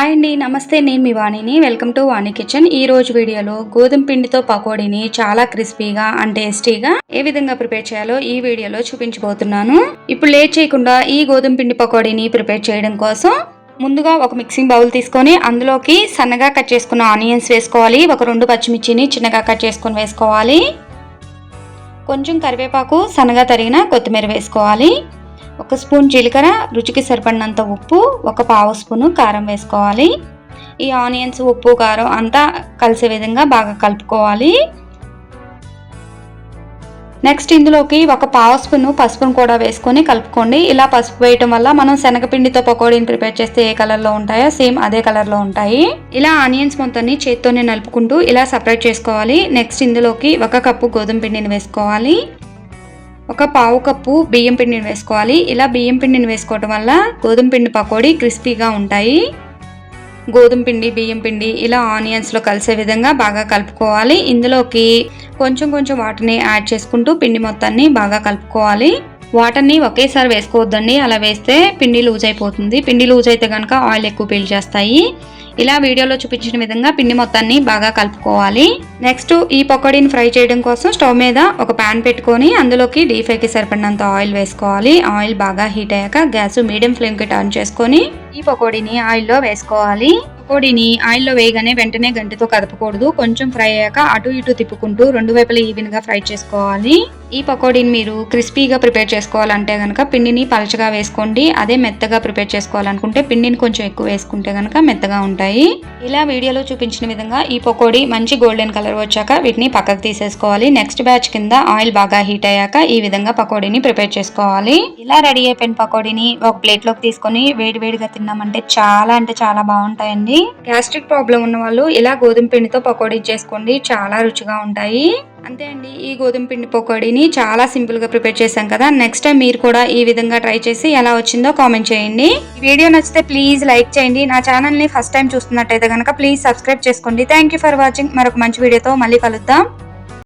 Hi అండి, నమస్తే. నేను మీ వాణిని. Welcome to Vani kitchen. ఈ రోజు వీడియోలో గోధుమ పిండితో పకోడీని చాలా క్రిస్పీగా అండ్ టేస్టీగా ఏ విధంగా ప్రిపేర్ చేయాలో ఈ వీడియోలో చూపించబోతున్నాను. ఇప్పుడు లేట్ చేయకుండా ఈ గోధుమ పిండి పకోడీని ప్రిపేర్ చేయడం కోసం ముందుగా ఒక మిక్సింగ్ బౌల్ తీసుకొని అందులోకి సన్నగా కట్ చేసుకున్న ఆనియన్స్ వేసుకోవాలి. ఒక 2 పచ్చిమిర్చిని చిన్నగా కట్ చేసుకొని వేసుకోవాలి. కొంచెం కరివేపాకు, సన్నగా తరిగిన కొత్తిమీర వేసుకోవాలి. 1 స్పూన్ జీలకర్ర, రుచికి సరిపడినంత ఉప్పు, 1 పావు స్పూను కారం వేసుకోవాలి. ఈ ఆనియన్స్, ఉప్పు, కారం అంతా కలిసే విధంగా బాగా కలుపుకోవాలి. నెక్స్ట్ ఇందులోకి 1 పావు స్పూను పసుపును కూడా వేసుకొని కలుపుకోండి. ఇలా పసుపు వేయటం వల్ల మనం శనగపిండితో పకోడీని ప్రిపేర్ చేస్తే ఏ కలర్లో ఉంటాయో సేమ్ అదే కలర్లో ఉంటాయి. ఇలా ఆనియన్స్ మొత్తాన్ని చేత్తోనే నలుపుకుంటూ ఇలా సపరేట్ చేసుకోవాలి. నెక్స్ట్ ఇందులోకి 1 కప్పు గోధుమ పిండిని వేసుకోవాలి. 1 పావు కప్పు బియ్యం పిండిని వేసుకోవాలి. ఇలా బియ్యం పిండిని వేసుకోవడం వల్ల గోధుమ పిండి పకోడీ క్రిస్పీగా ఉంటాయి. గోధుమ పిండి, బియ్యం పిండి ఇలా ఆనియన్స్లో కలిసే విధంగా బాగా కలుపుకోవాలి. ఇందులోకి కొంచెం వాటర్ని యాడ్ చేసుకుంటూ పిండి మొత్తాన్ని బాగా కలుపుకోవాలి. వాటర్ని ఒకేసారి వేసుకోవద్దండి, అలా వేస్తే పిండి లూజ్ అయిపోతుంది. పిండి లూజ్ అయితే కనుక ఆయిల్ ఎక్కువ పీల్చేస్తాయి. ఇలా వీడియోలో చూపించిన విధంగా పిండి మొత్తాన్ని బాగా కలుపుకోవాలి. నెక్స్ట్ ఈ పకోడీని ఫ్రై చేయడం కోసం స్టవ్ మీద ఒక ప్యాన్ పెట్టుకొని అందులోకి డీప్ ఫ్రైకి సరిపడినంత ఆయిల్ వేసుకోవాలి. ఆయిల్ బాగా హీట్ అయ్యాక గ్యాస్ మీడియం ఫ్లేమ్కి టర్న్ చేసుకొని ఈ పకోడీని ఆయిల్లో వేసుకోవాలి. పకోడీని ఆయిల్లో వేయగానే వెంటనే గంటెతో కదపకూడదు. కొంచెం ఫ్రై అయ్యాక అటు ఇటు తిప్పుకుంటూ 2 వైపులా ఈవెన్గా ఫ్రై చేసుకోవాలి. ఈ పకోడీని మీరు క్రిస్పీగా ప్రిపేర్ చేసుకోవాలంటే కనుక పిండిని పలచగా వేసుకోండి. అదే మెత్తగా ప్రిపేర్ చేసుకోవాలనుకుంటే పిండిని కొంచెం ఎక్కువ వేసుకుంటే కనుక మెత్తగా ఉంటాయి. ఇలా వీడియోలో చూపించిన విధంగా ఈ పకోడీ మంచి గోల్డెన్ కలర్ వచ్చాక వీటిని పక్కకు తీసేసుకోవాలి. నెక్స్ట్ బ్యాచ్ కింద ఆయిల్ బాగా హీట్ అయ్యాక ఈ విధంగా పకోడీని ప్రిపేర్ చేసుకోవాలి. ఇలా రెడీ అయిపోయిన పకోడీని ఒక ప్లేట్లోకి తీసుకొని వేడివేడిగా తిన్నామంటే చాలా అంటే చాలా బాగుంటాయండి. గ్యాస్ట్రిక్ ప్రాబ్లం ఉన్న వాళ్ళు ఇలా గోధుమ పిండితో పకోడీ చేసుకోండి, చాలా రుచిగా ఉంటాయి. అంతే అండి, ఈ గోధుమ పిండి పకోడీని చాలా సింపుల్ గా ప్రిపేర్ చేశాం కదా. నెక్స్ట్ టైం మీరు కూడా ఈ విధంగా ట్రై చేసి ఎలా వచ్చిందో కామెంట్ చేయండి. ఈ వీడియో నచ్చితే ప్లీజ్ లైక్ చేయండి. నా ఛానల్ ని ఫస్ట్ టైం చూస్తున్నట్టయితే కనుక ప్లీజ్ సబ్స్క్రైబ్ చేసుకోండి. Thank you for watching. మరొక మంచి వీడియోతో మళ్ళీ కలుద్దాం.